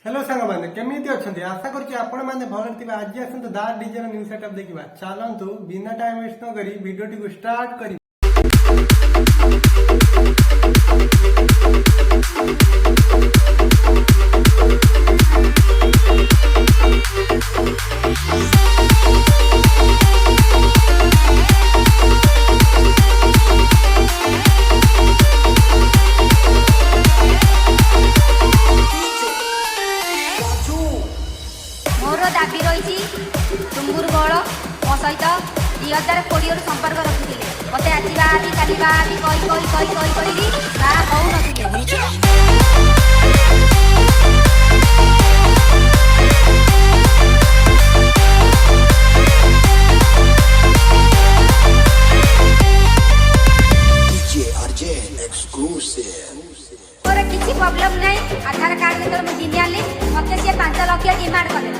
Hello सांग मैंने केमी अच्छा आशा करुच्ची आपण मैंने भल थी आज आसतु दार डीजे न्यू सेटअप देखा चलतु बिना टाइम वेस्ट न करी वीडियो टी स्टार्ट करी। मोर दाबी रही टुंगुर बल मो सहित 2020 संपर्क रखुले मत आसवा काली कही कही कही कही कही तार कौन मोर किसी प्रॉब्लम नहीं। आधार कार्ड जो मुझे जिनी आनी मत सी 5 लाख डिमांड कले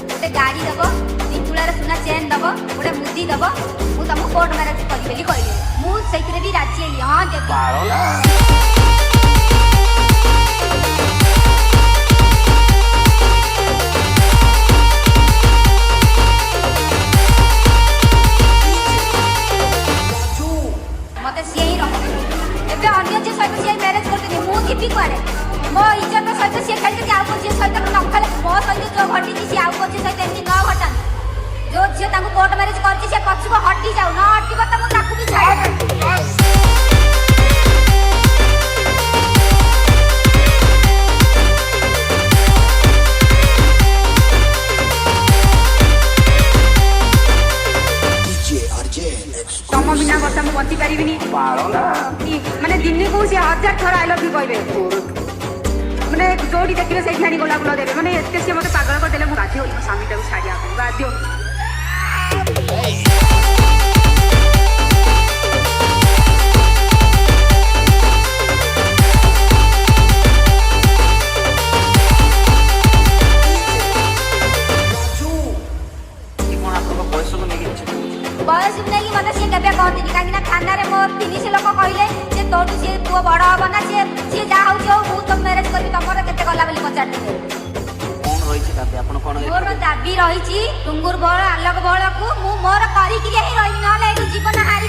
गोटे गाड़ी दब तीतुलार सुना चेन दब गोटे मुदी दब मुझे तुमको कोर्ट मैरेज करी कहली मुझे भी राजी हली हाँ देवी। मत सी ही रखते अन्य जी सहित सी मैरेज करते मुझे कहे मो इज्जत सहित सी खेलते आउ झी सहित न खेले मो सहित जो घटी सी आउ झी सहित एमती न घटा जो झील कोर्ट मैरेज कर पछुक हटी जाऊ न हटब तो मुझे भी छाड़ तुम बिना बर्षा मुझे बची पारि माने दिन को 1000 थर आई लव यू कहे मैंने जोड़ी देखिए से आनी गोलाप फुल देवे मैंने एत सी मत पागल करदे मुझे बाध्य हो स्वामी टाइम छाड़िया बाध्य। बयस नहीं मत सी केवे कहती कहीं थाना मो 30 लोक कहले तोटू सी पुओ बड़ हम ना सी जहाँ हूँ तुम मैरेज करी तुम केते गला बोली पचार मोर दाबी रही टुंगुर बल आलोक बल को मोर करी रही जीवन हारि।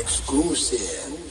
Exclusive.